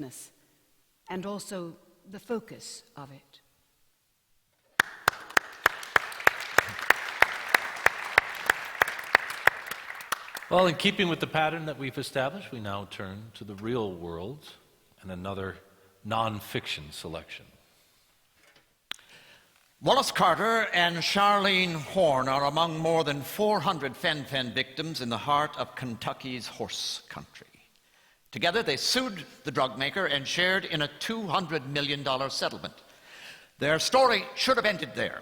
business, and also the focus of it. Well, in keeping with the pattern that we've established, we now turn to the real world and another non-fiction selection. Wallace Carter and Charlene Horn are among more than 400 fen-phen victims in the heart of Kentucky's horse country. Together, they sued the drug maker and shared in a $200 million settlement. Their story should have ended there,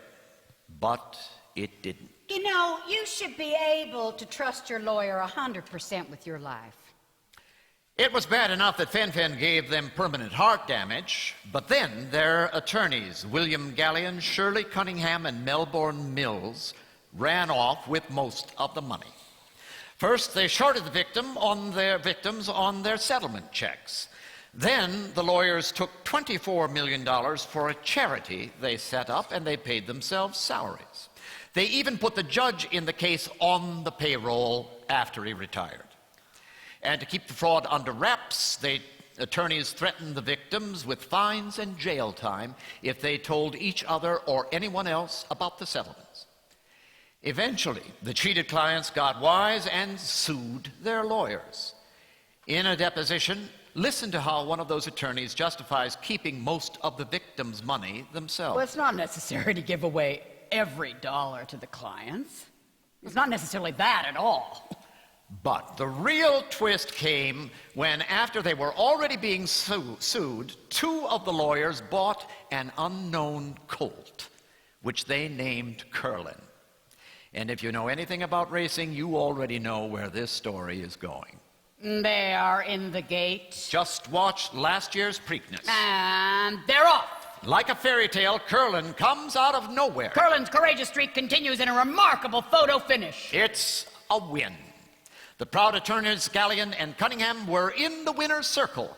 but it didn't. You know, you should be able to trust your lawyer 100% with your life. It was bad enough that fen-phen gave them permanent heart damage, but then their attorneys, William Gallion, Shirley Cunningham, and Melbourne Mills, ran off with most of the money. First, they shorted the victims on their settlement checks. Then the lawyers took $24 million for a charity they set up, and they paid themselves salaries. They even put the judge in the case on the payroll after he retired. And to keep the fraud under wraps, attorneys threatened the victims with fines and jail time if they told each other or anyone else about the settlements. Eventually, the cheated clients got wise and sued their lawyers. In a deposition, listen to how one of those attorneys justifies keeping most of the victims' money themselves. Well, it's not necessary to give away every dollar to the clients. It's not necessarily that at all. But the real twist came when, after they were already being sued, two of the lawyers bought an unknown colt, which they named Curlin. And if you know anything about racing, you already know where this story is going. They are in the gate. Just watch last year's Preakness. And they're off. Like a fairy tale, Curlin comes out of nowhere. Curlin's courageous streak continues in a remarkable photo finish. It's a win. The proud attorneys Gallion and Cunningham were in the winner's circle.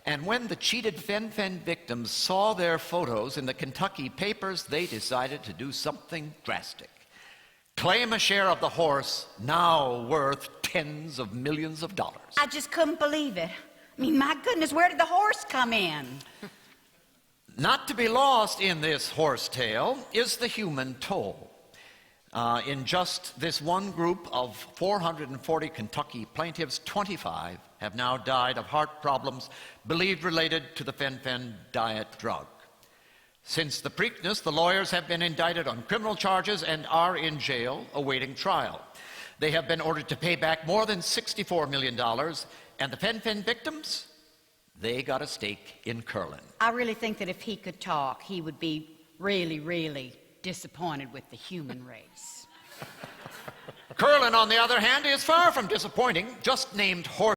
And when the cheated fen-phen victims saw their photos in the Kentucky papers, they decided to do something drastic. Claim a share of the horse, now worth tens of millions of dollars. I just couldn't believe it. I mean, my goodness, where did the horse come in? Not to be lost in this horse tale is the human toll. In just this one group of 440 Kentucky plaintiffs, 25 have now died of heart problems believed related to the fen-phen diet drug. Since the Preakness, the lawyers have been indicted on criminal charges and are in jail awaiting trial. They have been ordered to pay back more than $64 million, and the fen-phen victims, they got a stake in Curlin. I really think that if he could talk, he would be really, really disappointed with the human race. Curlin, on the other hand, is far from disappointing. Just named horse